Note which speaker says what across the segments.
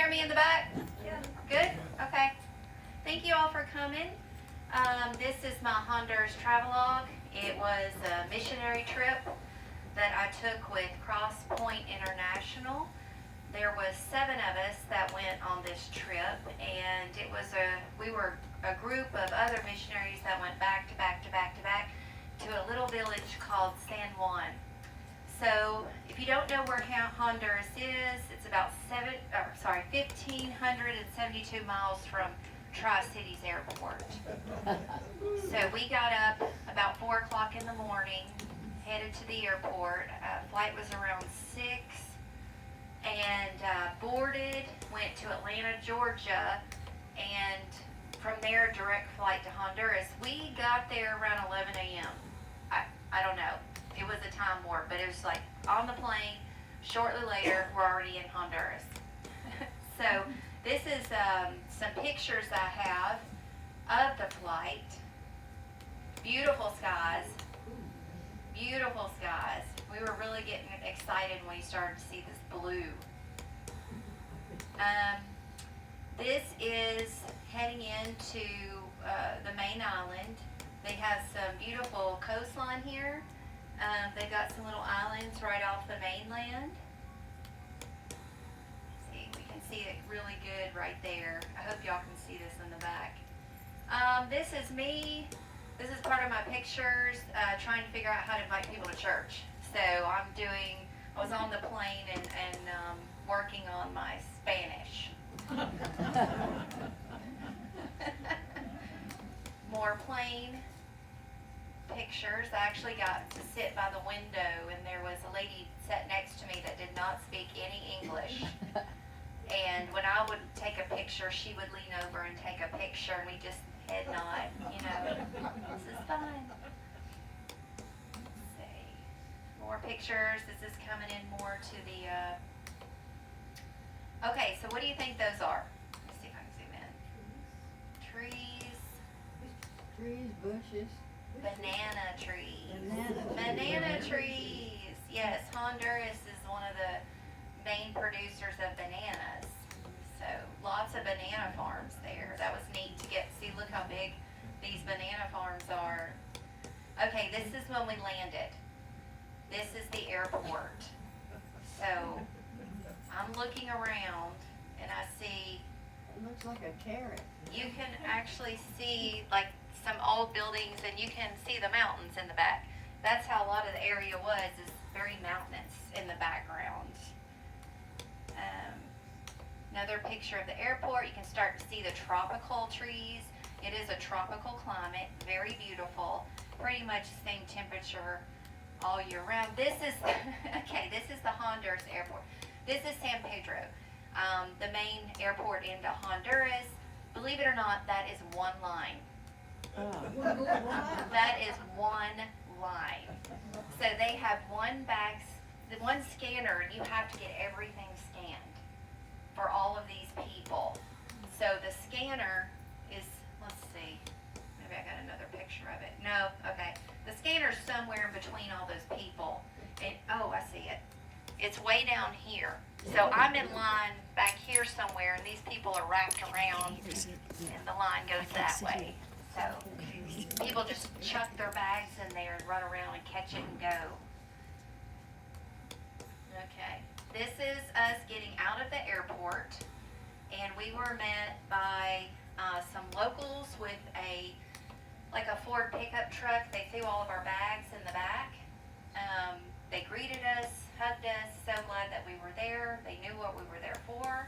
Speaker 1: hear me in the back?
Speaker 2: Yeah.
Speaker 1: Good? Okay. Thank you all for coming. This is my Honduras Travelogue. It was a missionary trip that I took with Cross Point International. There was 7 of us that went on this trip, and we were a group of other missionaries that went back to back to back to back to a little village called San Juan. So, if you don't know where Honduras is, it's about 1,572 miles from Tri-Cities Airport. So we got up about 4 o'clock in the morning, headed to the airport. Flight was around 6, and boarded, went to Atlanta, Georgia, and from there, direct flight to Honduras. We got there around 11 a.m. I don't know. It was a time warp, but it was like on the plane. Shortly later, we're already in Honduras. So this is some pictures I have of the flight. Beautiful skies. Beautiful skies. We were really getting excited when we started to see this blue. This is heading into the main island. They have some beautiful coastline here. They've got some little islands right off the mainland. See, we can see it really good right there. I hope y'all can see this in the back. This is me. This is part of my pictures, trying to figure out how to invite people to church. So I was on the plane and working on my Spanish. More plane pictures. I actually got to sit by the window, and there was a lady sat next to me that did not speak any English. And when I would take a picture, she would lean over and take a picture, and we just head nod, this is fun. Let's see. More pictures. This is coming in more to the, okay, so what do you think those are? Let's see if I can zoom in.
Speaker 2: Trees, bushes.
Speaker 1: Banana trees.
Speaker 2: Banana
Speaker 1: Trees. Yes, Honduras is one of the main producers of bananas. So lots of banana farms there. That was neat to see. Look how big these banana farms are. Okay, this is when we landed. This is the airport. So I'm looking around and I see.
Speaker 2: It looks like a carrot.
Speaker 1: You can actually see like some old buildings, and you can see the mountains in the back. That's how a lot of the area was, is very mountainous in the background. Another picture of the airport. You can start to see the tropical trees. It is a tropical climate, very beautiful, pretty much the same temperature all year round. This is okay. This is the Honduras airport. This is San Pedro, the main airport into Honduras. Believe it or not, that is one line. That is one line. So they have one scanner, and you have to get everything scanned for all of these people. So the scanner is, let's see, maybe I got another picture of it. No, okay. The scanner's somewhere in between all those people. And, oh, I see it. It's way down here. So I'm in line back here somewhere, and these people are wrapped around, and the line goes that way. So people just chuck their bags in there and run around and catch it and go. Okay, this is us getting out of the airport, and we were met by some locals with a Ford pickup truck. They threw all of our bags in the back. They greeted us, hugged us, so glad that we were there. They knew what we were there for.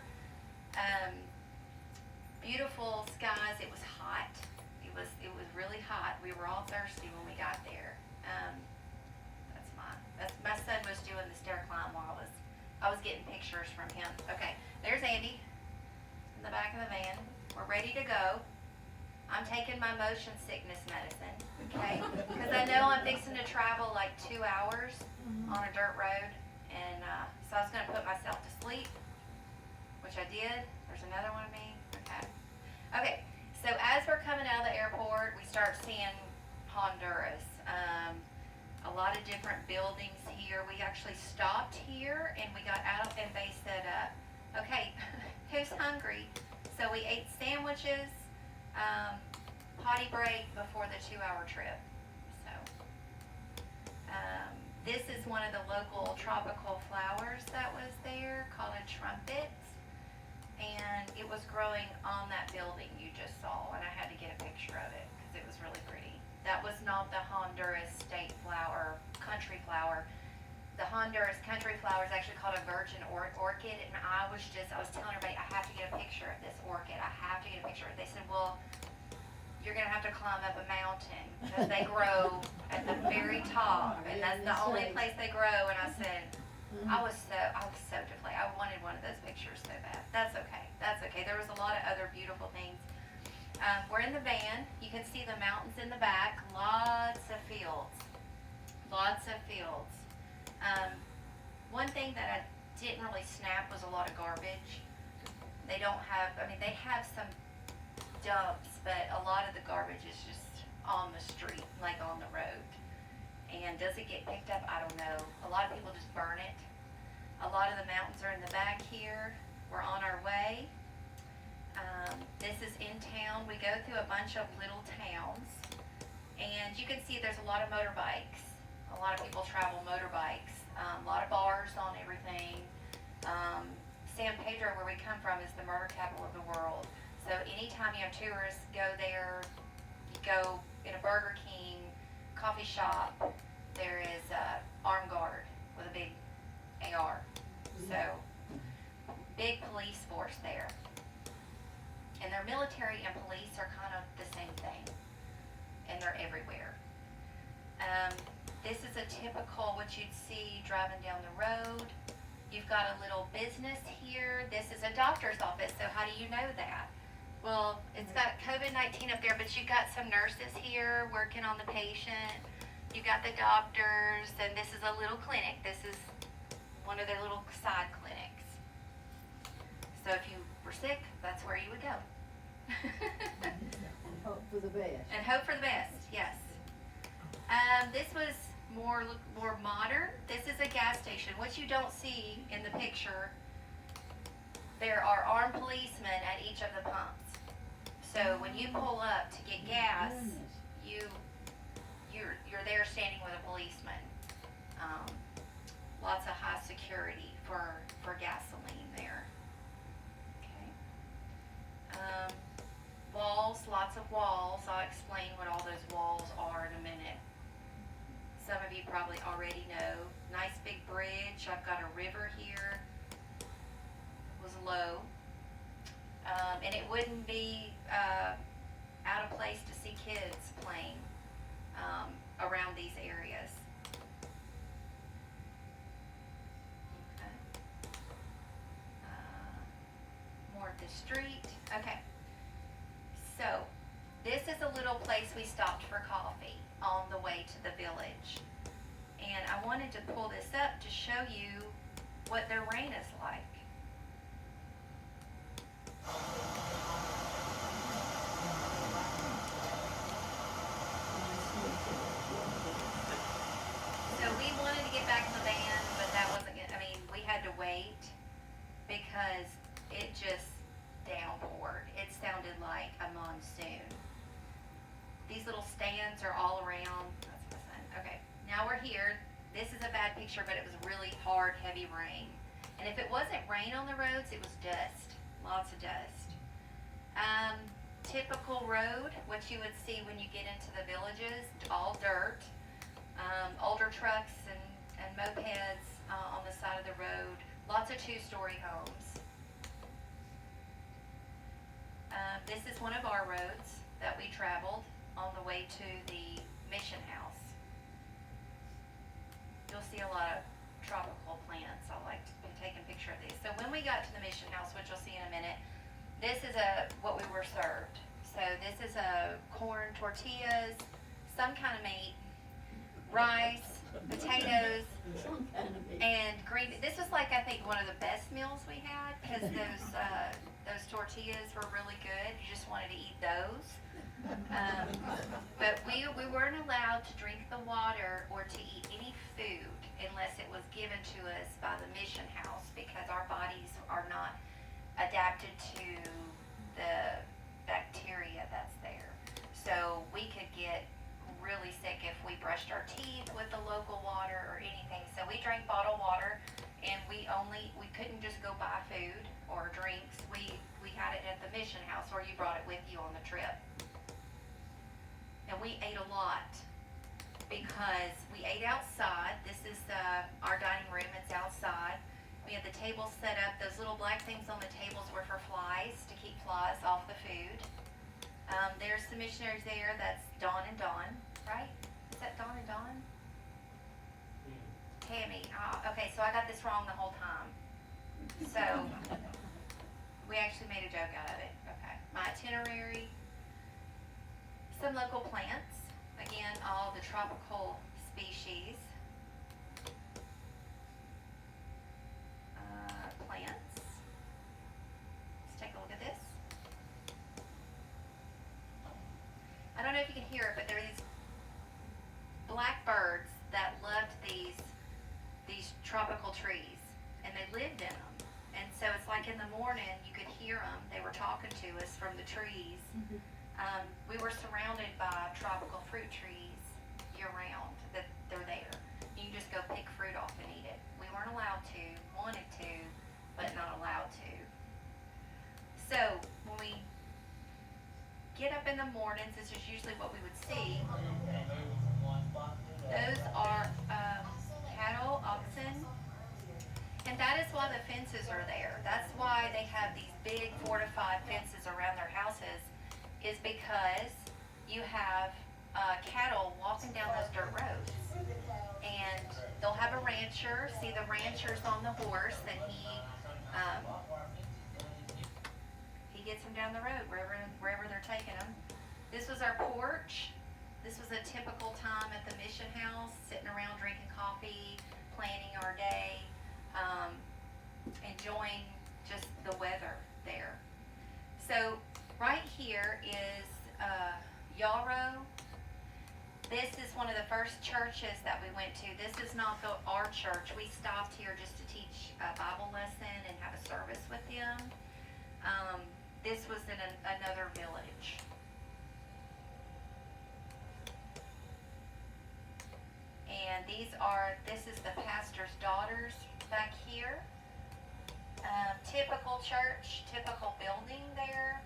Speaker 1: Beautiful skies. It was hot. It was really hot. We were all thirsty when we got there. My son was doing the stair climb while I was getting pictures from him. Okay, there's Andy in the back of the van. We're ready to go. I'm taking my motion sickness medicine, okay? Because I know I'm fixing to travel like 2 hours on a dirt road, and so I was going to put myself to sleep, which I did. There's another one of me. Okay. Okay. So as we're coming out of the airport, we start seeing Honduras. A lot of different buildings here. We actually stopped here, and we got out, and they said, okay, who's hungry, so we ate sandwiches, potty break before the 2-hour trip. So, this is one of the local tropical flowers that was there called a trumpet. And it was growing on that building you just saw, and I had to get a picture of it because it was really pretty. That was not the Honduras state flower, country flower. The Honduras country flower is actually called a virgin orchid, and I was telling everybody, I have to get a picture of this orchid. I have to get a picture of it. They said, well, you're gonna have to climb up a mountain because they grow at the very top, and that's the only place they grow. And I said, I was so deflated. I wanted one of those pictures so bad. That's okay. That's okay. There was a lot of other beautiful things. We're in the van. You can see the mountains in the back. Lots of fields. Lots of fields. One thing that I didn't really snap was a lot of garbage. They don't have, I mean, they have some dumps, but a lot of the garbage is just on the street, like on the road. And does it get picked up? I don't know. A lot of people just burn it. A lot of the mountains are in the back here. We're on our way. This is in town. We go through a bunch of little towns. And you can see there's a lot of motorbikes. A lot of people travel motorbikes. A lot of bars on everything. San Pedro, where we come from, is the murder capital of the world. So anytime you have tourists go there, you go in a Burger King, coffee shop, there is a armed guard with a big AR. So, big police force there. And their military and police are kind of the same thing. And they're everywhere. This is a typical, what you'd see driving down the road. You've got a little business here. This is a doctor's office, so how do you know that? Well, it's got COVID-19 up there, but you've got some nurses here working on the patient. You've got the doctors, and this is a little clinic. This is one of their little side clinics. So if you were sick, that's where you would go.
Speaker 2: And hope for the best.
Speaker 1: And hope for the best, yes. This was more modern. This is a gas station. What you don't see in the picture, there are armed policemen at each of the pumps. So when you pull up to get gas, you're there standing with a policeman. Lots of high security for gasoline there. Okay. Walls, lots of walls. I'll explain what all those walls are in a minute. Some of you probably already know. Nice big bridge. I've got a river here. It was low. And it wouldn't be out of place to see kids playing around these areas. Okay. More of the street. Okay. So, this is a little place we stopped for coffee on the way to the village. And I wanted to pull this up to show you what their rain is like. So we wanted to get back in the van, but that wasn't good. I mean, we had to wait because it just downpoured. It sounded like a monsoon. These little stands are all around. That's my son. Okay, now we're here. This is a bad picture, but it was really hard, heavy rain. And if it wasn't rain on the roads, it was dust. Lots of dust. Typical road, what you would see when you get into the villages, all dirt. Older trucks and mopeds on the side of the road. Lots of 2-story homes. This is one of our roads that we traveled on the way to the mission house. You'll see a lot of tropical plants. I like to take a picture of these. So when we got to the mission house, which you'll see in a minute, this is what we were served. So this is corn tortillas, some kind of meat, rice, potatoes, and green. This was like, I think, one of the best meals we had because those tortillas were really good. You just wanted to eat those. But we weren't allowed to drink the water or to eat any food unless it was given to us by the mission house because our bodies are not adapted adapted to the bacteria that's there. So we could get really sick if we brushed our teeth with the local water or anything. So we drank bottled water, and we couldn't just go buy food or drinks. We had it at the mission house, or you brought it with you on the trip. And we ate a lot because we ate outside. This is our dining room. It's outside. We had the tables set up. Those little black things on the tables were for flies, to keep flies off the food. There's the missionaries there. That's Dawn and Dawn, right? Is that Dawn and Dawn? Tammy. Okay, so I got this wrong the whole time. So we actually made a joke out of it. Okay. My itinerary. Some local plants. Again, all the tropical species. Plants. Let's take a look at this. I don't know if you can hear it, but there are these black birds that loved these tropical trees, and they lived in them. And so it's like in the morning you could hear them. They were talking to us from the trees. We were surrounded by tropical fruit trees year round. That they're there. You can just go pick fruit off and eat it. We weren't allowed to, wanted to, but not allowed to. So when we get up in the mornings, this is usually what we would see. Those are cattle, oxen, and that is why the fences are there. That's why they have these big fortified fences around their houses, is because you have cattle walking down those dirt roads. And they'll have a rancher. See, the rancher's on the horse, and he gets them down the road wherever they're taking them. This was our porch. This was a typical time at the mission house, sitting around drinking coffee, planning our day, enjoying just the weather there. So right here is Yarrow. This is one of the first churches that we went to. This is not our church. We stopped here just to teach a Bible lesson and have a service with them. This was in another village. And this is the pastor's daughters back here. Typical church, typical building there.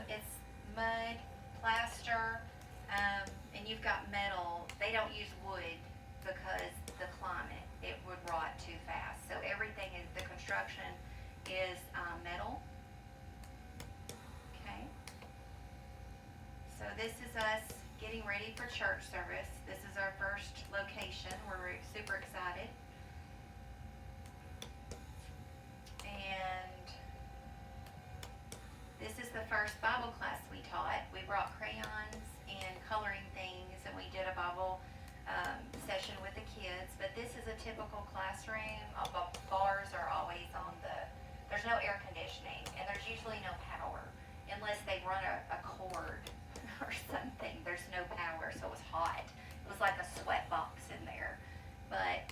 Speaker 1: It's mud, plaster, and you've got metal. They don't use wood because the climate, it would rot too fast. So everything is, the construction is metal. Okay. So this is us getting ready for church service. This is our first location. We're super excited. And this is the first Bible class we taught. We brought crayons and coloring things, and we did a Bible session with the kids. But this is a typical classroom. Bars are always on there's no air conditioning, and there's usually no power unless they run a cord or something. There's no power, so it was hot. It was like a sweat box in there. But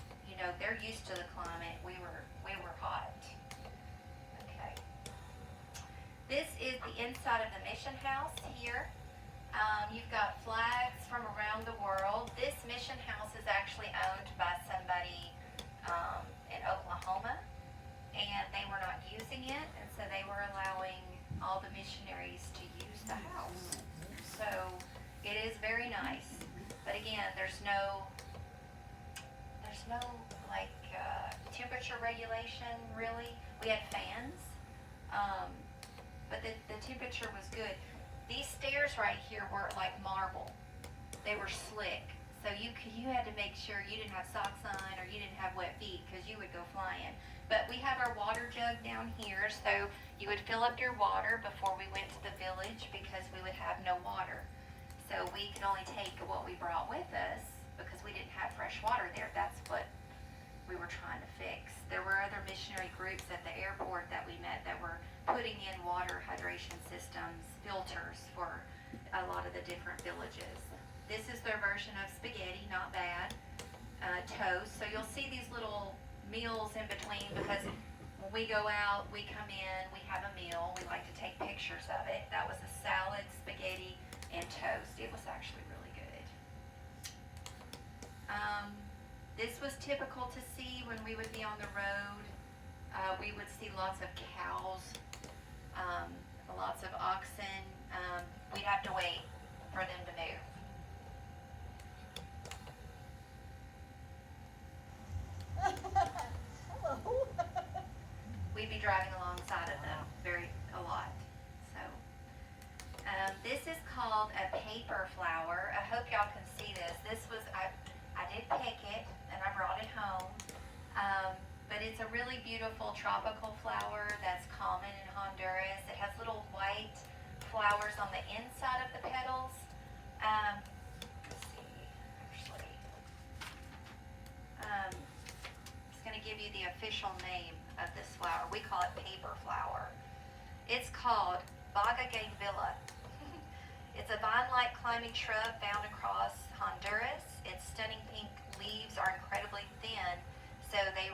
Speaker 1: they're used to the climate. We were hot. Okay. This is the inside of the mission house here. You've got flags from around the world. This mission house is actually owned by somebody in Oklahoma, and they were not using it, and so they were allowing all the missionaries to use the house. So it is very nice, but again, there's no like temperature regulation really. We had fans, but the temperature was good. These stairs right here were like marble. They were slick, so you had to make sure you didn't have socks on or you didn't have wet feet, because you would go flying. But we have our water jug down here, so you would fill up your water before we went to the village, because we would have no water. So we could only take what we brought with us, because we didn't have fresh water there. That's what we were trying to fix. There were other missionary groups at the airport that we met that were putting in water hydration systems, filters for a lot of the different villages. This is their version of spaghetti, not bad. Toast. So you'll see these little meals in between, because when we go out, we come in, we have a meal, typical to see when we would be on the road. We would see lots of cows, lots of oxen. We'd have to wait for them to move.
Speaker 2: Hello.
Speaker 1: We'd be driving alongside of them a lot. So this is called a paper flower. I hope y'all can see this. I did pick it and I brought it home. But it's a really beautiful tropical flower that's common in Honduras. It has little white flowers on the inside of the petals. Let's see, actually. It's going to give you the official name of this flower. We call it paper flower. It's called Villa. It's a vine-like climbing shrub found across Honduras. Its stunning pink leaves are incredibly thin, so they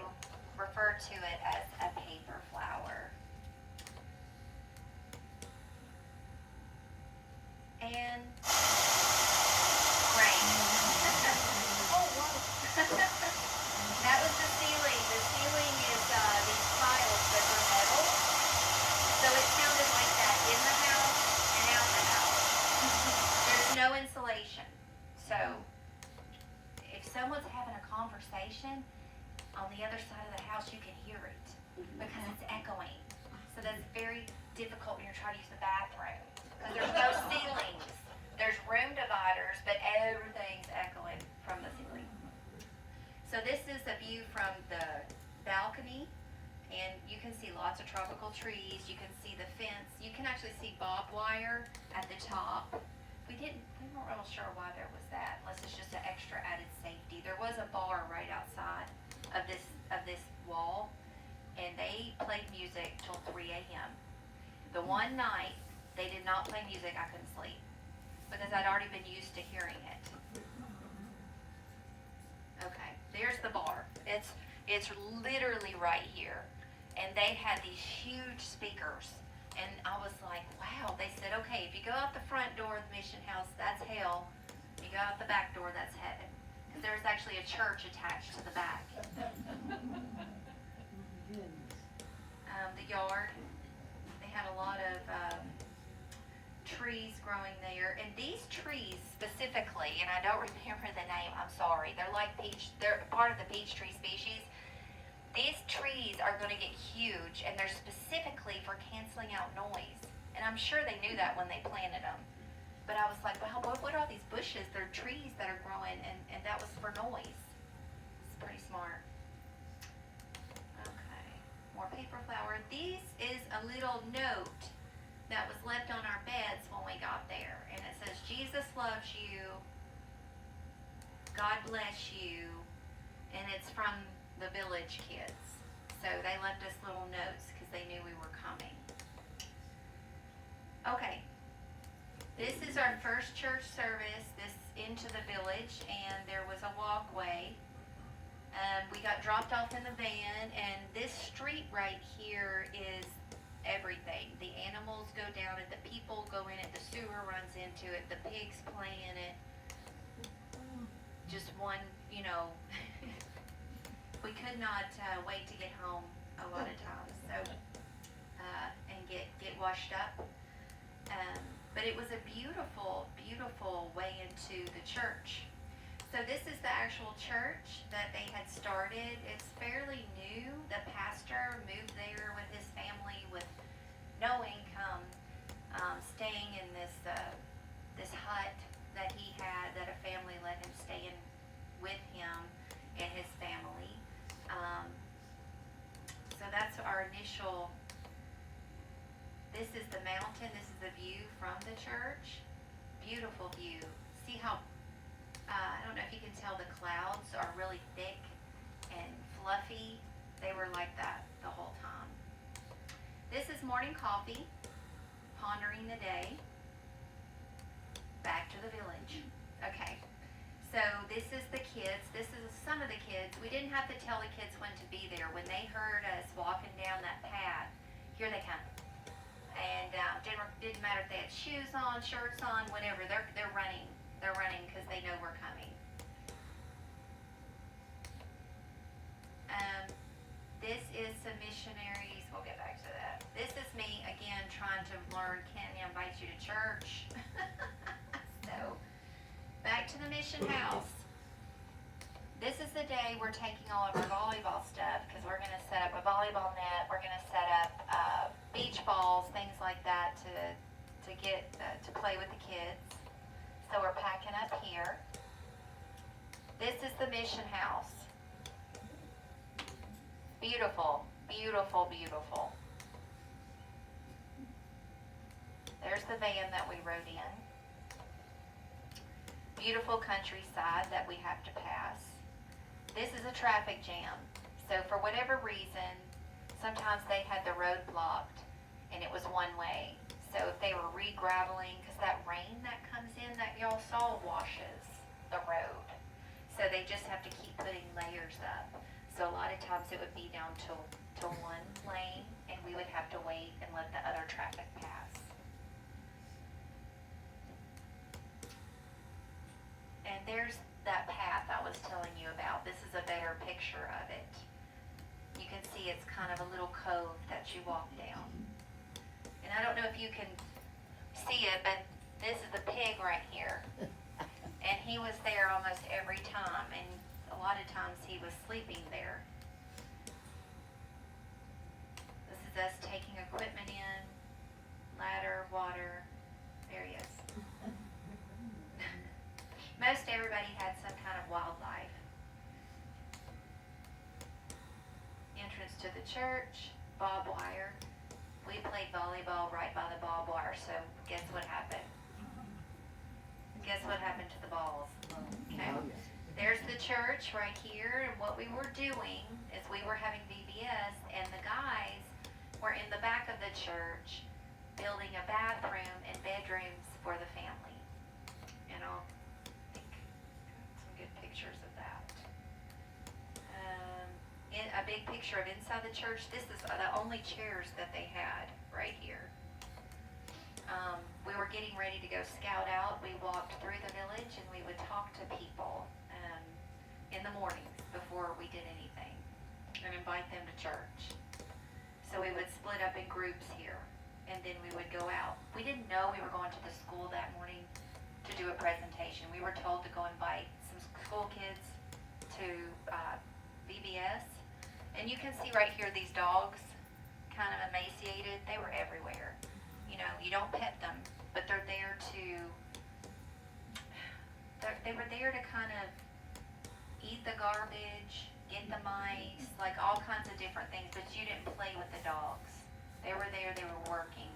Speaker 1: refer to it as a paper flower. And rain.
Speaker 2: Oh, wow.
Speaker 1: That was the ceiling. The ceiling is these tiles that were metal. So it sounded like that in the house and out the house. There's no insulation. So if someone's having a conversation on the other side of the house, you can hear it because it's echoing. So that's very difficult when you're trying to use the bathroom because there's no ceilings. There's room dividers, but everything's echoing from the ceiling. So this is a view from the balcony, and you can see lots of tropical trees. You can see the fence. You can actually see barbed wire at the top. We weren't real sure why there was that, unless it's just an extra added safety. There was a bar right outside of this wall, and they played music till 3 a.m. The one night they did not play music, I couldn't sleep because I'd already been used to hearing it. Okay, there's the bar. It's literally right here, and they had these huge speakers, and I was like, wow. They said, okay, if you go out the front door of the mission house, that's hell. If you go out the back door, that's heaven. Because there's actually a church attached to the back. The yard, they had a lot of trees growing there, and these trees specifically, and I don't remember the name, I'm sorry, they're part of the peach tree species. These trees are going to get huge, and they're specifically for canceling out noise, and I'm sure they knew that when they planted them. But I was like, well, what are these bushes? They're trees that are growing, and that was for noise. It's pretty smart. Okay, more paper flower. This is a little note that was left on our beds when we got there, and it says, Jesus loves you, God bless you, and it's from the village kids. So they left us little notes because they knew we were coming. Okay. This is our first church service, this into the village, and there was a walkway. We got dropped off in the van, and this street right here is everything. The animals go down it, the people go in it, the sewer runs into it, the pigs play in it. Just one, we could not wait to get home a lot of times, so and get washed up. But it was a beautiful, beautiful way into the church. So this is the actual church that they had started. It's fairly new. The pastor moved there with his family with no income, staying in this hut that he had, that a family let him stay in with him and his family. So that's our initial. This is the mountain. This is the view from the church. Beautiful view. See how, I don't know if you can tell, the clouds are really thick and fluffy. They were like that the whole time. This is morning coffee, pondering the day. Back to the village. Okay. So this is the kids. This is some of the kids. We didn't have to tell the kids when to be there. When they heard us walking down that path, here they come. And didn't matter if they had shoes on, shirts on, whatever. They're running. They're running because they know we're coming. learn Kenya invites you to church. So, back to the mission house. This is the day we're taking all of our volleyball stuff because we're going to set up a volleyball net. We're going to set up beach balls, things like that to get to play with the kids. So we're packing up here. This is the mission house. Beautiful, beautiful, beautiful. There's the van that we rode in. Beautiful countryside that we have to pass. This is a traffic jam. So for whatever reason, sometimes they had the road blocked and it was one way. So if they were re-graveling, because that rain that comes in that y'all saw washes the road. So they just have to keep putting layers up. So a lot of times it would be down to one lane and we would have to wait and let the other traffic pass. And there's that path I was telling you about. This is a better picture of it. You can see it's kind of a little cove that you walk down. And I don't know if you can see it, but this is the pig right here. And he was there almost every time, and a lot of times he was sleeping there. This is us taking equipment in, ladder, water. There he is. Most everybody had some kind of wildlife. Entrance to the church, barbed wire. We played volleyball right by the barbed wire, so guess what happened? Guess what happened to the balls? Okay. There's the church right here, and what we were doing is we were having VBS, and the guys were in the back of the church building a bathroom and bedrooms for the family. And I'll some good pictures of that. In a big picture of inside the church. This is the only chairs that they had right here. We were getting ready to go scout out. We walked through the village and we would talk to people in the mornings before we did anything and invite them to church. So we would split up in groups here and then we would go out. We didn't know we were going to the school that morning to do a presentation. We were told to go invite some school kids to VBS. And you can see right here these dogs, kind of emaciated. They were everywhere. You know, you don't pet them, but they're there to, they were there to kind of eat the garbage, get the mice, like all kinds of different things, but you didn't play with the dogs. They were there, they were working.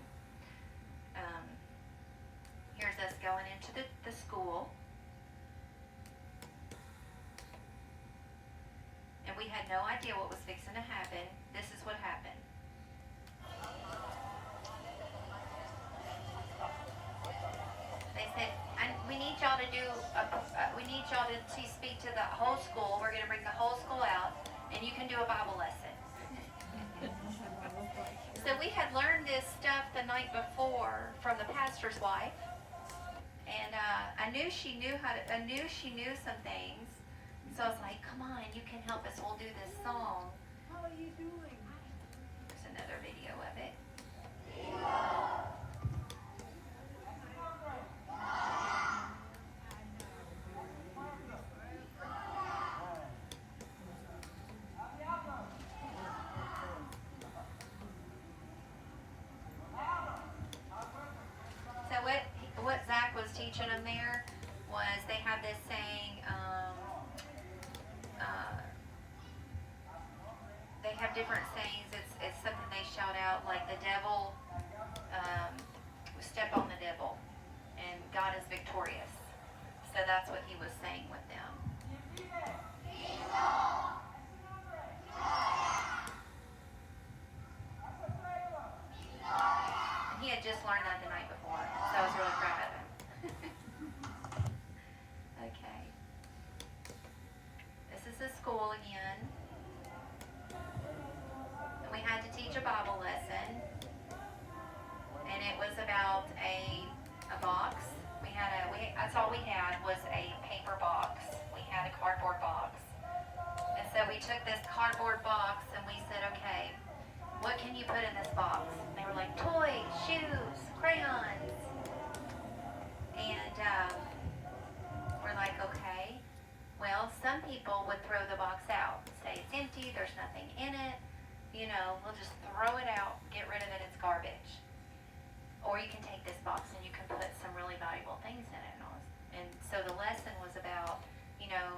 Speaker 1: Here's us going into the school. And we had no idea what was fixing to happen. This is what happened. They said, we need y'all to do, we need y'all to speak to the whole school. We're going to bring the whole school out, and you can do a Bible lesson. So we had learned this stuff the night before from the pastor's wife, and I knew she knew some things. So I was like, come on, you can help us. We'll do this song.
Speaker 2: How are you doing?
Speaker 1: There's another video of it. So what Zach was teaching them there was they have this saying, they have different sayings. It's something they shout out, like the devil, step on the devil, and God is victorious. So that's what he was saying with them. And he had just learned that the night before, so I was really proud of him. Okay. This is the school again. And we had to teach a Bible lesson. And it was about a box. That's all we had was a paper box. We had a cardboard box. And so we took this cardboard box and we said, okay, what can you put in this box? And they were like, toys, shoes, or you can take this box and you can put some really valuable things in it. And so the lesson was about, you know,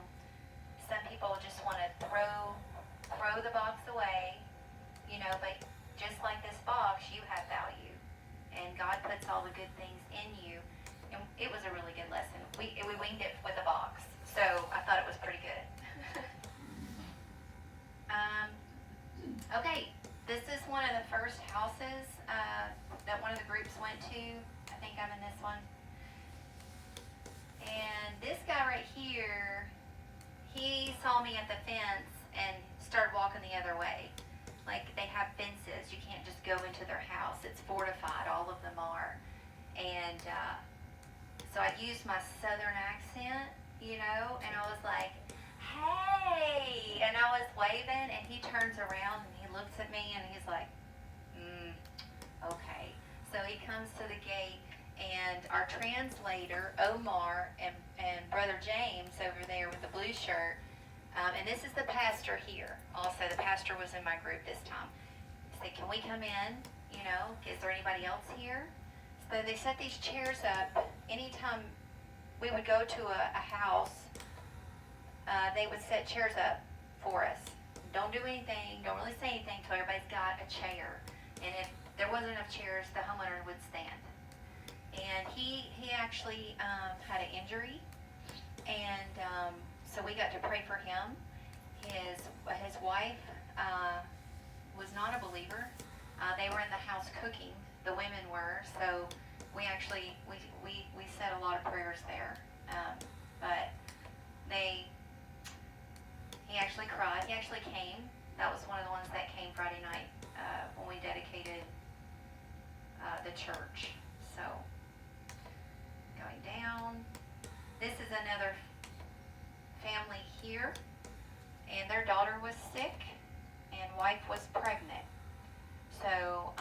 Speaker 1: some people just want to throw the box away, you know, but just like this box, you have value. And God puts all the good things in you. And it was a really good lesson. We winged it with a box. So I thought it was pretty good. Okay, this is one of the first houses that one of the groups went to. I think I'm in this one. And this guy right here, he saw me at the fence and started walking the other way. Like, they have fences. You can't just go into their house. It's fortified. All of them are. And so I used my southern accent, you know, and I was like, hey! And I was waving, and he turns around, and he looks at me, and he's like, okay. So he comes to the gate, and our translator, Omar, and Brother James over there with the blue shirt, and this is the pastor here. Also, the pastor was in my group this time. He said, can we come in? You know, is there anybody else here? So they set these chairs up. Anytime we would go to a house, they would set chairs up for us. Don't do anything, don't really say anything until everybody's got a chair. And if there wasn't enough chairs, the homeowner would stand. And he actually had an injury, and so we got to pray for him. His wife was not a believer. They were in the house cooking. The women were. So we actually we said a lot of prayers there. But he actually cried. He actually came. That was one of the ones that came Friday night when we dedicated the church. So going down. This is another family here, and their daughter was sick and wife was pregnant. So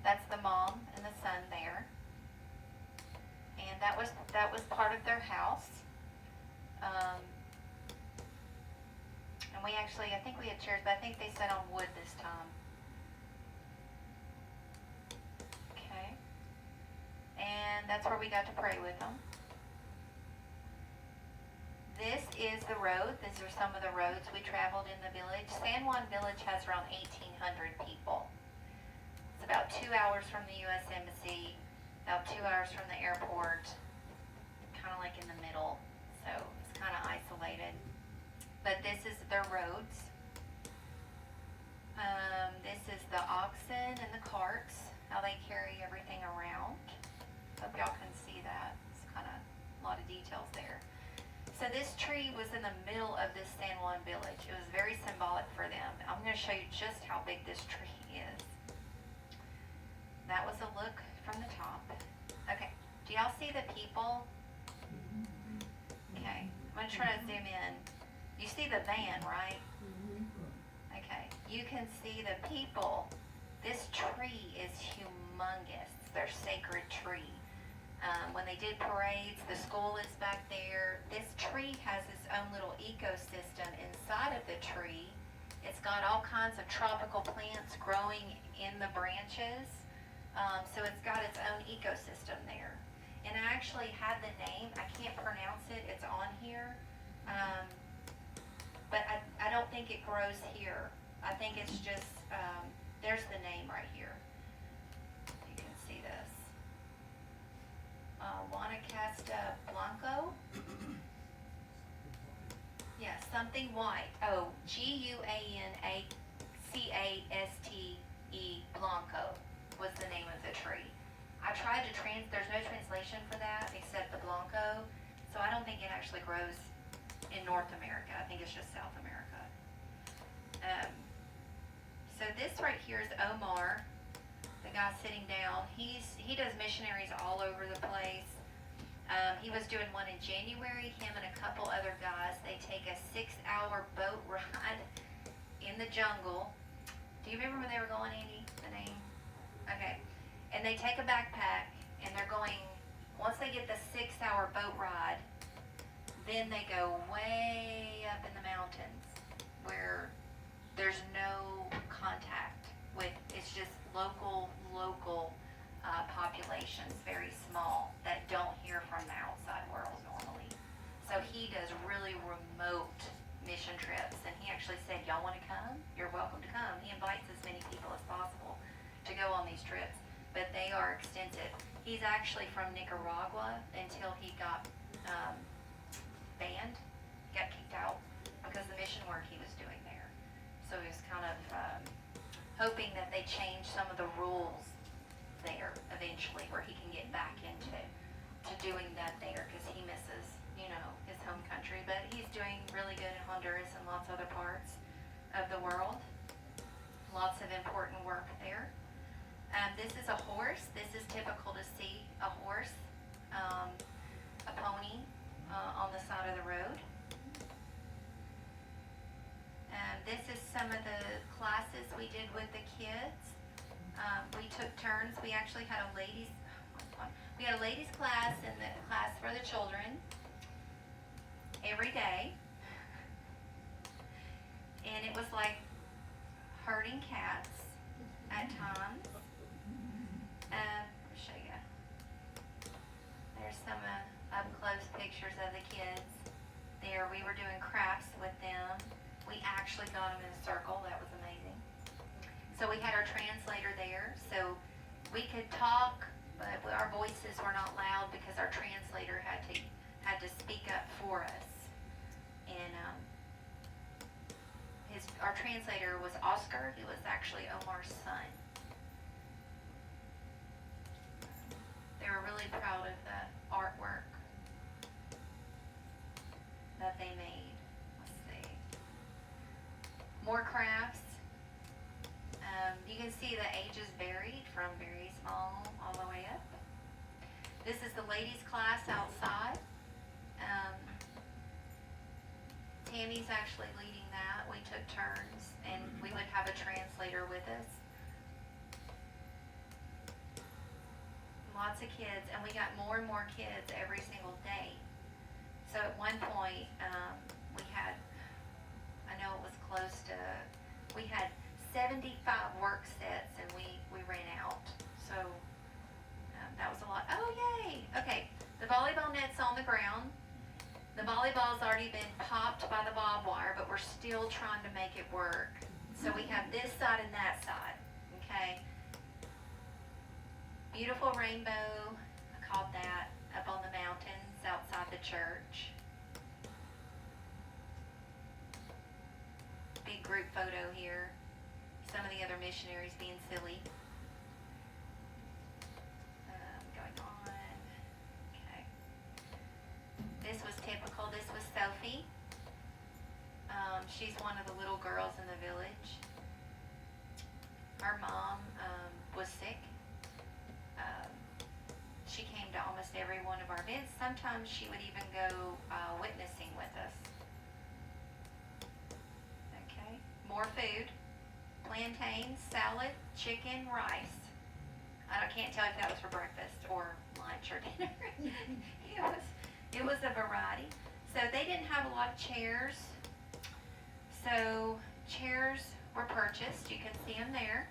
Speaker 1: that's the mom and the son there, and that was part of their house. And we actually, I think we had chairs, but I think they sat on wood this time. Okay, and that's where we got to pray with them. This is the road. These are some of the roads we traveled in the village. San Juan Village has around 1,800 people. It's about 2 hours from the U.S. Embassy, about 2 hours from the airport, kind of like in the middle, so it's kind of isolated. But this is their roads. This is the oxen and the carts, how they carry everything around. Hope y'all can see that. It's kind of a lot of details there. So this tree was in the middle of this San Juan village. It was very symbolic for them. I'm going to show you just how big this tree is. That was a look from the top. Okay, do y'all see the people? Okay, I'm going to try to zoom in. You see the van, right? Okay, you can see the people. This tree is humongous. It's their sacred tree. When they did parades, the school is back there. This tree has its own little ecosystem inside of the tree. It's got all kinds of tropical plants growing in the branches. So it's got its own ecosystem there. And I actually had the name. I can't pronounce it. It's on here. But I don't think it grows here. I think it's just, there's the name right here. You can see this. Guanacaste Blanco. Yeah, something white. Oh, Guanacaste Blanco was the name of the tree. I tried to there's no translation for that except the Blanco. So I don't think it actually grows in North America. I think it's just South America. So this right here is Omar, the guy sitting down. He does missionaries all over the place. He was doing one in January. Him and a couple other guys. They take a 6-hour boat ride in the jungle. Do you remember where they were going, Andy? The name? Okay. And they take a backpack, and they're going. Once they get the 6-hour boat ride, then they go way up in the mountains where there's no contact with, it's just local populations very small that don't hear from the outside world normally. So he does really remote mission trips, and he actually said, y'all want to come? You're welcome to come. He invites as many people as possible to go on these trips, but they are extensive. He's actually from Nicaragua until he got banned, got kicked out because of the mission work he was doing there. So he was kind of hoping that they change some of the rules there eventually, where he can get back into doing that there, because he misses, his home country. But he's doing really good in Honduras and lots of other parts of the world. Lots of important work there. This is a horse. This is typical to see a horse, a pony on the side of the road. This is some of the classes we did with the kids. We took turns. We actually had a ladies class and the class for the children every day. And it was like herding cats at times. Let me show you. There's some up-close pictures of the kids there. We were doing crafts with them. We actually got them in a circle. That was amazing. So we had our translator there, so we could talk, but our voices were not loud because our translator had to speak up for us. And our translator was Oscar. He was actually Omar's son. They were really proud of the artwork that they made. Let's see. More crafts. You can see the ages varied from very small all the way up. This is the ladies' class outside. Tammy's actually leading that. We took turns, and we would have a translator with us. Lots of kids, and we got more and more kids every single day. So at one point, we had, I know it was close to, we had 75 work sets, and we ran out. So that was a lot. Oh, yay! Okay, the volleyball net's on the ground. The volleyball's already been popped by the barbed wire, but we're still trying to make it work. So we have this side and that side, okay? Beautiful rainbow, I caught that, up on the mountains outside the church. Big group photo here. Some of the other missionaries being silly. Going on. Okay. This was typical. This was Sophie. She's one of the little girls in the village. Her mom was sick. She came to almost every one of our events. Sometimes she would even go witnessing with us. Okay. More food. Plantains, salad, chicken, rice. I can't tell if that was for breakfast or lunch or dinner. It was a variety. So they didn't have a lot of chairs. So chairs were purchased. You can see them there.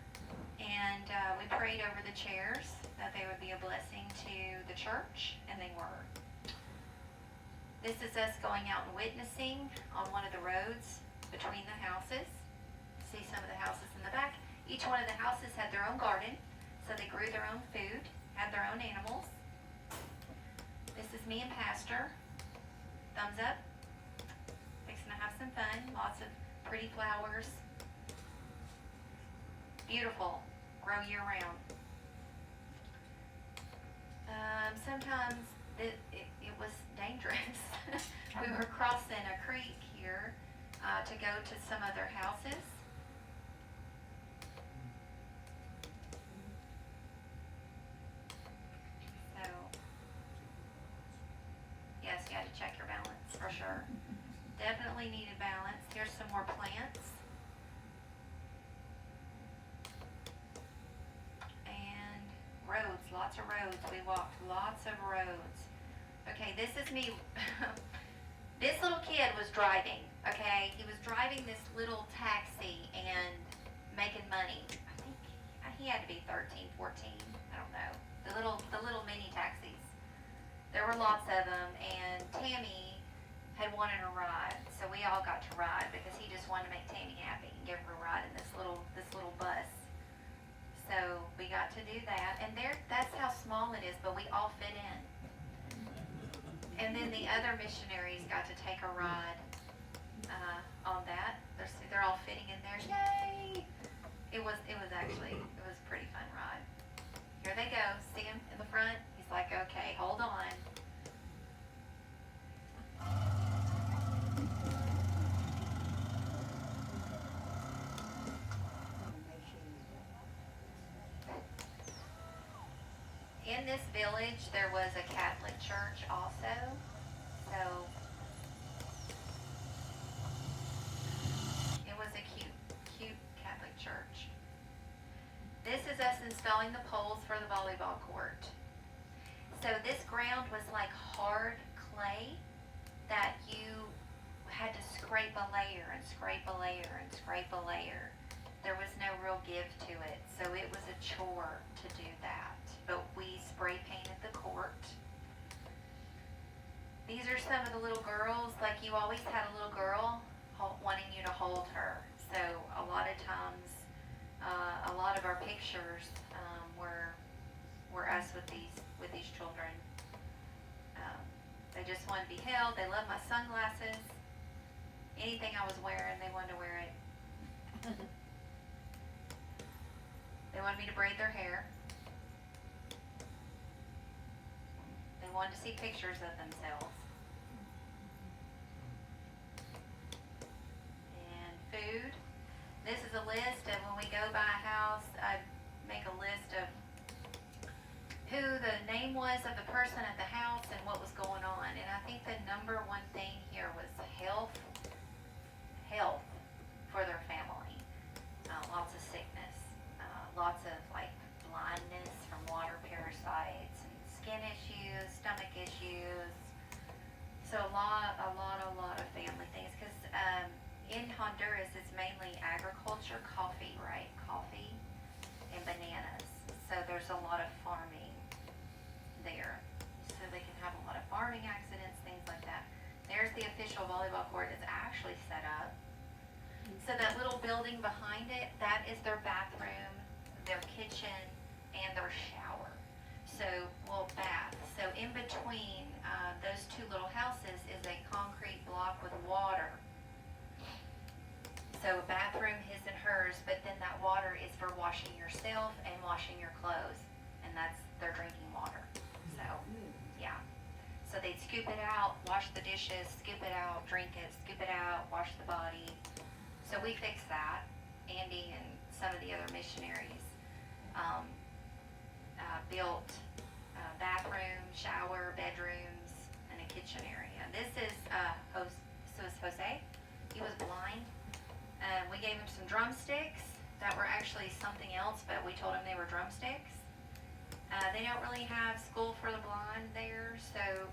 Speaker 1: And we prayed over the chairs that they would be a blessing to the church, and they were. This is us going out and witnessing on one of the roads between the houses. See some of the houses in the back. Each one of the houses had their own garden, so they grew their own food, had their own animals. This is me and Pastor. Thumbs up. Fixing to have some fun. Lots of pretty flowers. Beautiful. Grow year round. Sometimes it was dangerous. We were crossing a creek here to go to some other houses. So, yes, you had to check your balance for sure. Definitely needed balance. Here's some more plants. And roads, lots of roads. We walked lots of roads. Okay, this is me. This little kid was driving, okay? He was driving this little taxi and making money. I think he had to be 13, 14. I don't know. The little were lots of them, and Tammy had wanted a ride, so we all got to ride because he just wanted to make Tammy happy and give her a ride in this little bus. So we got to do that, and that's how small it is, but we all fit in. And then the other missionaries got to take a ride on that. They're all fitting in there. Yay! It was a pretty fun ride. Here they go. See him in the front? He's like, okay, hold on. In this village, there was a Catholic church also. So it was a cute Catholic church. This is us installing the poles for the volleyball court. So this ground was like hard clay that you had to scrape a layer and scrape a layer and scrape a layer. There was no real give to it, so it was a chore to do that. But we spray painted the court. These are some of the little girls. Like, you always had a little girl wanting you to hold her. So a lot of times, a lot of our pictures were us with these children. They just wanted to be held. They loved my sunglasses. Anything I was wearing, they wanted to wear it. They wanted me to braid their hair. They wanted to see pictures of themselves. And food. This is a list of when we go by a house, I make a list of who the name was of the person at the house and what was going on. And I think the number one thing here was health for their family. Lots of sickness, lots of like blindness from water parasites and skin issues, stomach issues. So a lot of family things, because in Honduras it's mainly agriculture, coffee, right? Coffee and bananas. So there's a lot of farming there. So they can have a lot of farming accidents, things like that. There's the official volleyball court. It's actually set up. So that little building behind it, that is their bathroom, their kitchen, and their shower. So, well, bath. So in between those two little houses is a concrete block with water. So a bathroom, his and hers, but then that water is for washing yourself and washing your clothes. And that's their drinking water. So, yeah. So they'd scoop it out, wash the dishes, scoop it out, drink it, scoop it out, wash the body. So we fixed that. Andy and some of the other missionaries built a bathroom, shower, bedrooms, and a kitchen area. This is Jose. He was blind. We gave him some drumsticks that were actually something else, but we told him they were drumsticks. They don't really have school for the blind there,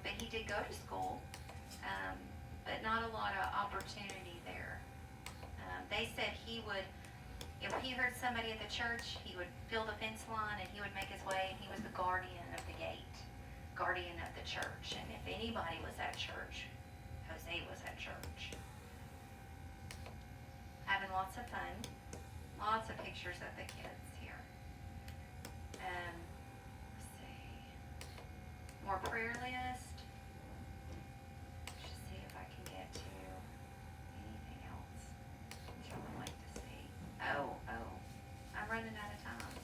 Speaker 1: but he did go to school, but not a lot of opportunity there. They said he would, if he heard somebody at the church, he would fill the fence line and he would make his way, and he was the guardian of the gate, guardian of the church. And if anybody was at church, Jose was at church. Having lots of fun. Lots of pictures of the kids here. Let's see. More prayer list. Let's see if I can get to anything else which I would like to see. Oh, I'm running out of time.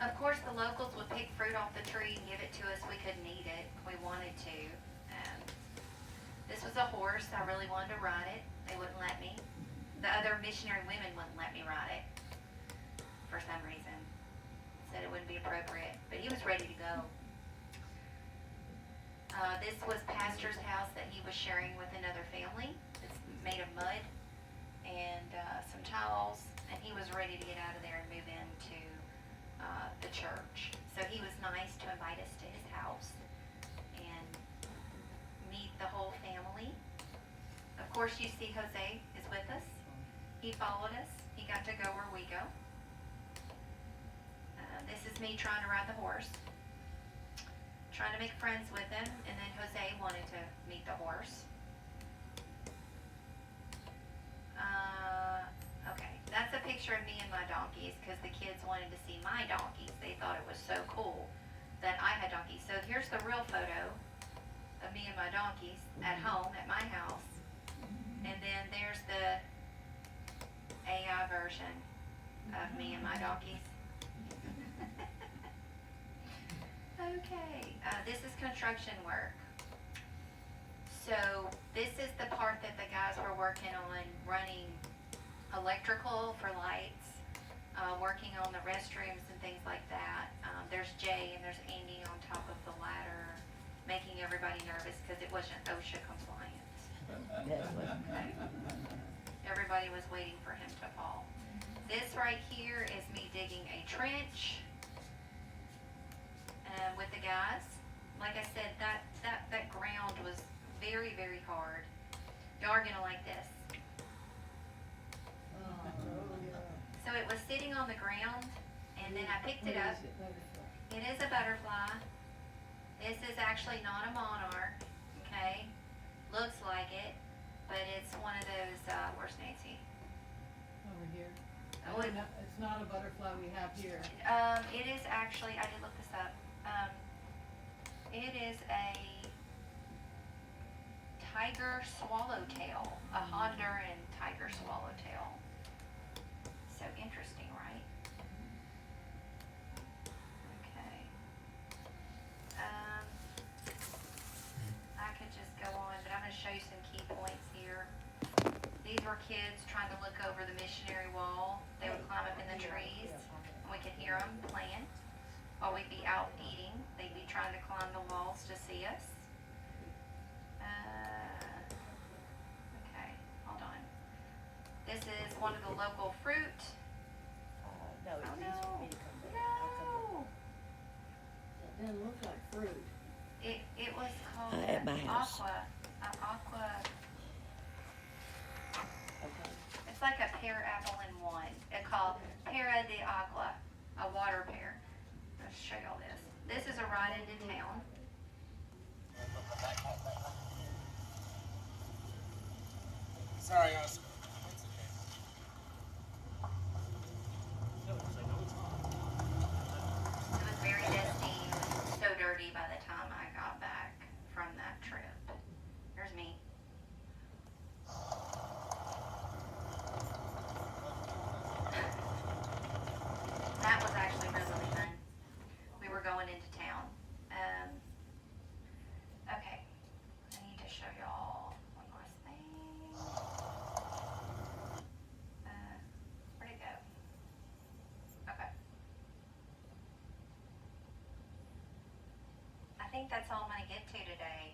Speaker 1: Of course, the locals would pick fruit off the tree and give it to us. We couldn't eat it. We wanted to. This was a horse. I really wanted to ride it. They wouldn't let me. The other missionary women wouldn't let me ride it for some reason. Said it wouldn't be appropriate. But he was ready to go. This was Pastor's house that he was sharing with another family. It's made of mud and some tiles. And he was ready to get out of there and move into the church. So he was nice to invite us to his house and meet the whole family. Of course, you see Jose is with us. He followed us. He got to go where we go. This is me trying to ride the horse. trying to make friends with him, and then Jose wanted to meet the horse. Okay, that's a picture of me and my donkeys because the kids wanted to see my donkeys. They thought it was so cool that I had donkeys. So here's the real photo of me and my donkeys at home at my house. And then there's the AI version of me and my donkeys. Okay, this is construction work. So this is the part that the guys were working on, running electrical for lights, working on the restrooms and things like that. There's Jay and there's Amy on top of the ladder, making everybody nervous because it wasn't OSHA compliant. Okay. Everybody was waiting for him to fall. This right here is me digging a trench with the guys. Like I said, that ground was very, very hard. Y'all are gonna like this. So it was sitting on the ground, and then I picked it up. It is a butterfly. This is actually not a monarch, okay? Looks like it, but it's one of those, where's Nancy?
Speaker 3: Over here.
Speaker 1: Oh,
Speaker 3: It's not a butterfly we have here.
Speaker 1: It is actually, I did look this up. It is a tiger swallowtail, a Honduran tiger swallowtail. So interesting, right? Okay. I could just go on, but I'm going to show you some key points here. These were kids trying to look over the missionary wall. They would climb up in the trees, and we could hear them playing while we'd be out eating. They'd be trying to climb the walls to see us. Okay, hold on. This is one of the local fruit.
Speaker 2: No, it
Speaker 1: Oh,
Speaker 2: needs
Speaker 1: no.
Speaker 2: for me to come back. I'll come
Speaker 1: No.
Speaker 2: back. It doesn't look like fruit.
Speaker 1: It was called
Speaker 2: At my house.
Speaker 1: aqua.
Speaker 2: Okay.
Speaker 1: It's like a pear apple in one. It's called Pera de Agua, a water pear. Let's show y'all this. This is a ride into town.
Speaker 4: Sorry, Oscar.
Speaker 1: It was very dusty, so dirty by the time I got back from that trip. Here's me. That was actually really fun. We were going into town. Okay, I need to show y'all one last thing. Where'd it go? Okay. I think that's all I'm gonna get to today.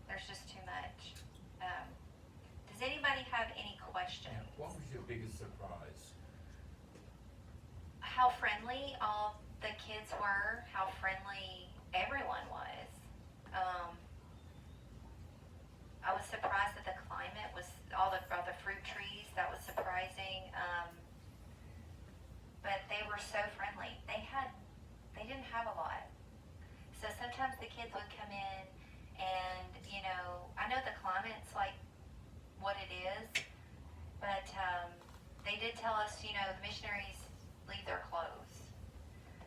Speaker 1: There's just too much. Does anybody have any questions?
Speaker 5: What was your biggest surprise?
Speaker 1: How friendly all the kids were, how friendly everyone was. I was surprised that the climate was, all the fruit trees, that was surprising. But they were so friendly. They didn't have a lot. So sometimes the kids would come in and, I know the climate's like what it is, but they did tell us, the missionaries leave their clothes.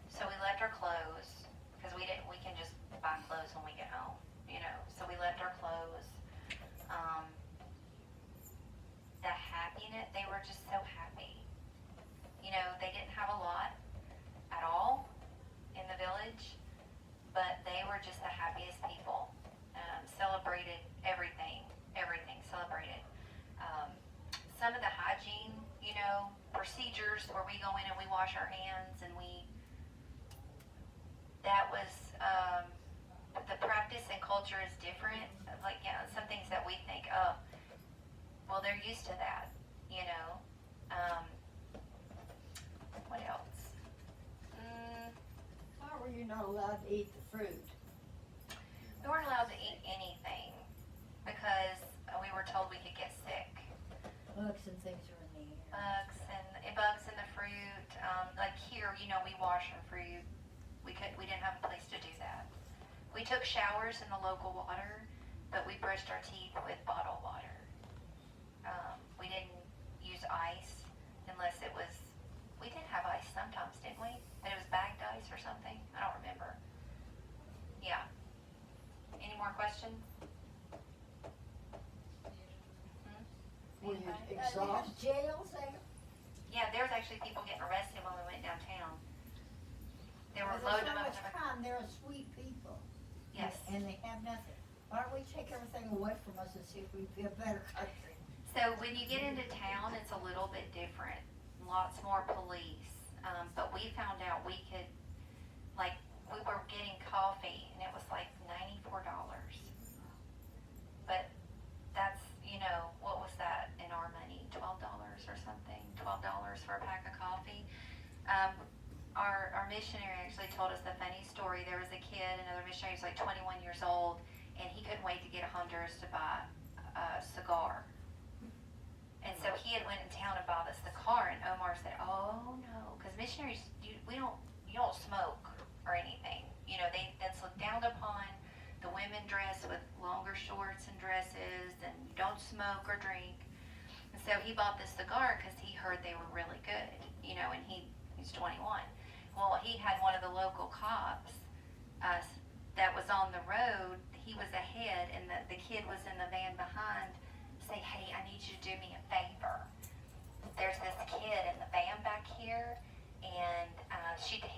Speaker 1: So we left our clothes because we can just buy clothes when we get home, so we left our clothes. The happiness, they were just so happy. They didn't have a lot at all in the village, but they were just the happiest people. Celebrated everything celebrated. Some of the hygiene, procedures where we go in and we wash our hands and that was, the practice and culture is different. Like, some things that we think, oh, well, they're used to that, what else?
Speaker 2: Why were you not allowed to eat the fruit?
Speaker 1: We weren't allowed to eat anything because we were told we could get sick.
Speaker 2: Bugs and things are in the air.
Speaker 1: Bugs in the fruit. Like here, we wash our fruit. We didn't have a place to do that. We took showers in the local water, but we brushed our teeth with bottled water. We didn't use ice unless it was, we did have ice sometimes, didn't we? But it was bagged ice or something. I don't remember. Yeah. Any more questions?
Speaker 2: Were you
Speaker 1: Anybody?
Speaker 2: exhausted? Jails there?
Speaker 1: Yeah, there was actually people getting arrested when we went downtown. They were
Speaker 2: There's
Speaker 1: loading
Speaker 2: so
Speaker 1: them up.
Speaker 2: much crime, they're sweet people.
Speaker 1: Yes.
Speaker 2: And they have nothing. Why don't we take everything away from us and see if we'd be a better country?
Speaker 1: So when you get into town, it's a little bit different. Lots more police. But we found out we could, like, we were getting coffee and it was like $94. But that's, you know, what was that in our money? $12 or something? $12 for a pack of coffee. Our missionary actually told us a funny story. There was a kid, another missionary, who's like 21 years old, and he couldn't wait to get to Honduras to buy a cigar. And so he had went in town and bought us the car, and Omar said, "Oh no," because missionaries, you don't smoke or anything. You know, that's looked down upon. The women dress with longer shorts and dresses, and you don't smoke or drink. And so he bought this cigar because he heard they were really good. You know, and he's 21. Well, he had one of the local cops that was on the road. He was ahead, and the kid was in the van behind. Say, "Hey, I need you to do me a favor. There's this kid in the van back here," and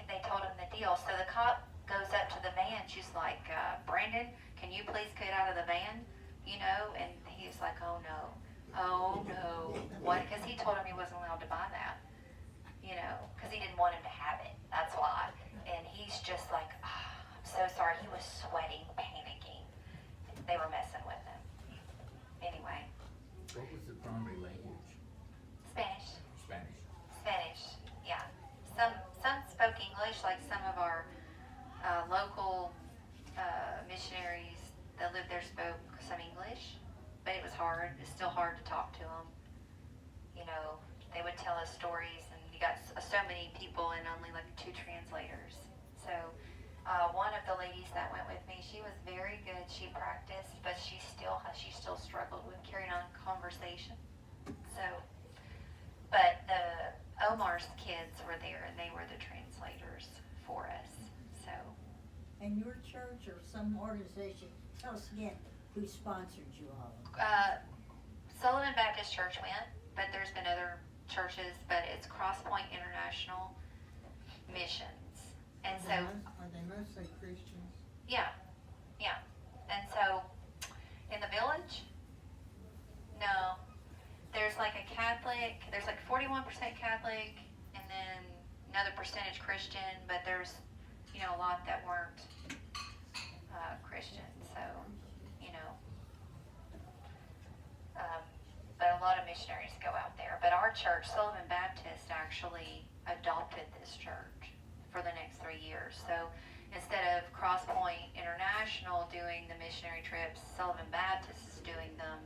Speaker 1: they told him the deal. So the cop goes up to the van. She's like, "Brandon, can you please get out of the van?" You know, and he's like, "Oh no, what?" Because he told him he wasn't allowed to buy that. You know, because he didn't want him to have it. That's why. And he's just like, "I'm so sorry." He was sweating, panicking. They were messing with him. Anyway.
Speaker 5: What was the primary language?
Speaker 1: Spanish.
Speaker 5: Spanish.
Speaker 1: Yeah. Some spoke English, like some of our local missionaries that lived there spoke some English, but it was hard. It's still hard to talk to them. You know, they would tell us stories, and you got so many people and only like 2 translators. So one of the ladies that went with me, she was very good. She practiced, but she still struggled with carrying on conversation. So, but the Omar's kids were there, and they were the translators for us. So,
Speaker 2: And your church or some organization, tell us again, who sponsored you all?
Speaker 1: Sullivan Baptist Church went, but there's been other churches, but it's Crosspoint International Missions. And so,
Speaker 6: Are they mostly Christians?
Speaker 1: yeah. And so, in the village, no. There's like a Catholic, there's like 41% Catholic, and then another percentage Christian, but there's, you know, a lot that weren't Christian, so, you know. But a lot of missionaries go out there. But our church, Sullivan Baptist, actually adopted this church for the next 3 years. So instead of Crosspoint International doing the missionary trips, Sullivan Baptist is doing them.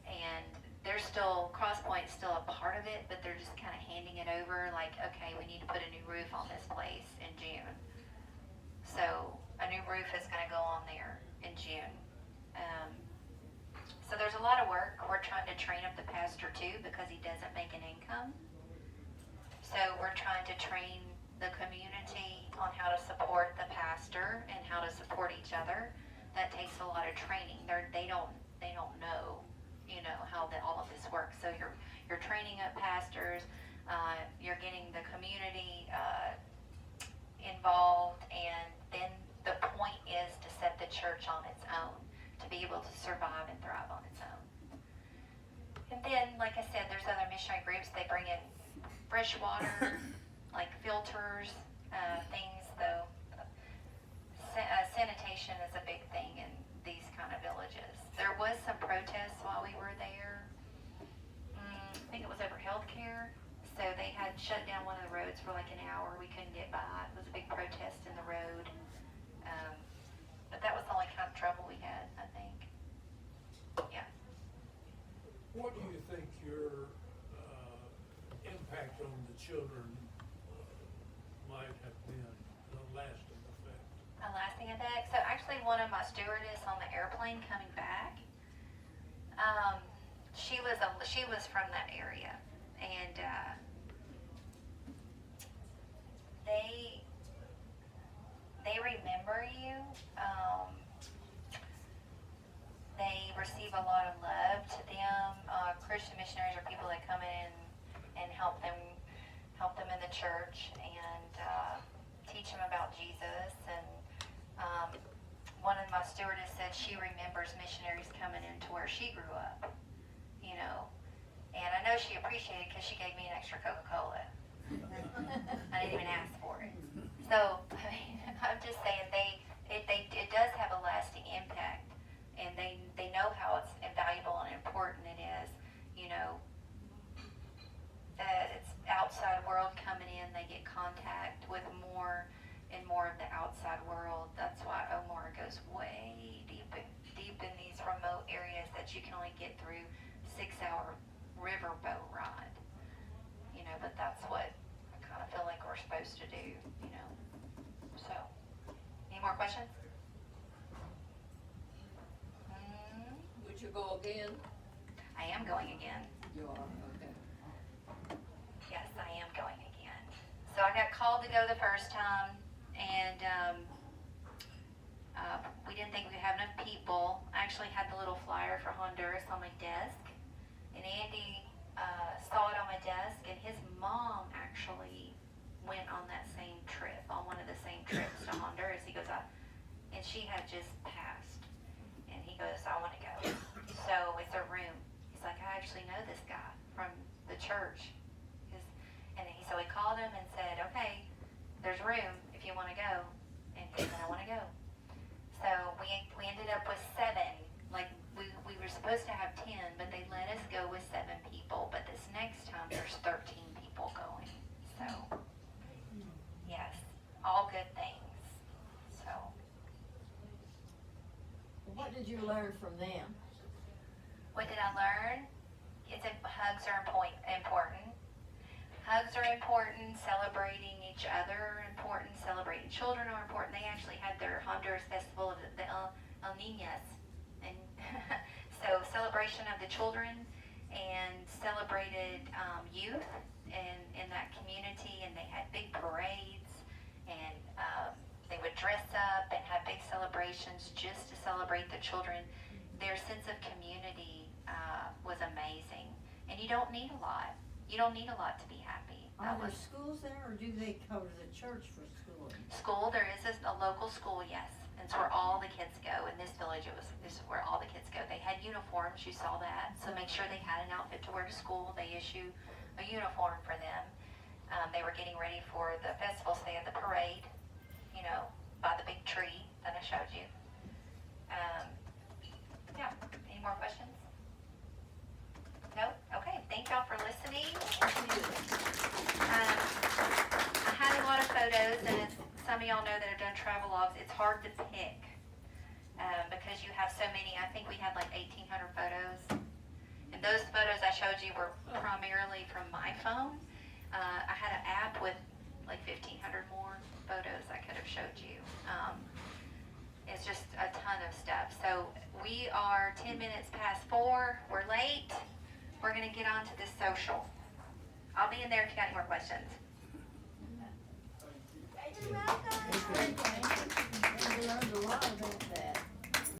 Speaker 1: And they're still, Crosspoint's still a part of it, but they're just kind of handing it over like, okay, we need to put a new roof on this place in June. So a new roof is going to go on there in June. So there's a lot of work. We're trying to train up the pastor too, because he doesn't make an income. So we're trying to train the community on how to support the pastor and how to support each other. That takes a lot of training. They don't know, you know, how all of this works. So you're training up pastors. You're getting the community involved, and then the point is to set the church on its own, to be able to survive and thrive on its own. And then, like I said, there's other missionary groups. They bring in fresh water, like filters, things, though. Sanitation is a big thing in these kind of villages. There was some protests while we were there. I think it was over healthcare. So they had shut down one of the roads for like an hour. We couldn't get by. It was a big protest in the road. But that was the only kind of trouble we had, I think. Yeah.
Speaker 7: What do you think your impact on the children might have been, a lasting effect?
Speaker 1: A lasting effect. So actually one of my stewardess on the airplane coming back, she was from that area, and they remember you. They receive a lot of love to them. Christian missionaries are people that come in and help them in the church and teach them about Jesus. And one of my stewardess said she remembers missionaries coming into where she grew up, you know. And I know she appreciated it because she gave me an extra Coca-Cola. I didn't even ask for it. So, I mean, I'm just saying it does have a lasting impact. And they know how it's invaluable and important it is, you know. It's outside world coming in, they get contact with more and more of the outside world. That's why Omar goes way deep in these remote areas that you can only get through 6-hour riverboat ride. You know, but that's what I kind of feel like we're supposed to do, you know. So, any more questions?
Speaker 6: Would you go again?
Speaker 1: I am going again.
Speaker 6: You are, okay.
Speaker 1: Yes, I am going again. So I got called to go the first time, and we didn't think we'd have enough people. I actually had the little flyer for Honduras on my desk, and Andy saw it on my desk, and his mom actually went on that same trip, on one of the same trips to Honduras. He goes, and she had just passed, and he goes, I want to go. So it's a room. He's like, I actually know this guy from the church. So we called him and said, okay, there's room if you want to go. And he said, I want to go. So we ended up with 7. Like, we were supposed to have 10, but they let us go with 7 people. But this next time, there's 13 people going. So, yes, all good things. So.
Speaker 2: What did you learn from them?
Speaker 1: What did I learn? It's that hugs are important. Hugs are important, celebrating each other are important, celebrating children are important. They actually had their Honduras festival of the El Niñas. And so celebration of the children and celebrated youth in that community, and they had big parades, and they would dress up and have big celebrations just to celebrate the children. Their sense of community was amazing. And you don't need a lot. You don't need a lot to be happy.
Speaker 2: Are there schools there, or do they go to the church for schooling?
Speaker 1: School, there is a local school, yes. It's where all the kids go. In this village, this is where all the kids go. They had uniforms, you saw that. So make sure they had an outfit to wear to school. They issue a uniform for them. They were getting ready for the festival, so they had the parade, you know, by the big tree that I showed you. Yeah, any more questions? No? Okay, thank y'all for listening. I had a lot of photos, and as some of y'all know that have done travelogues, it's hard to pick because you have so many. I think we had like 1,800 photos. And those photos I showed you were primarily from my phone. I had an app with like 1,500 more photos I could have showed you. It's just a ton of stuff. So we are 10 minutes past 4. We're late. We're going to get on to this social. I'll be in there if you got any more questions.
Speaker 2: You're welcome. We learned a lot about that.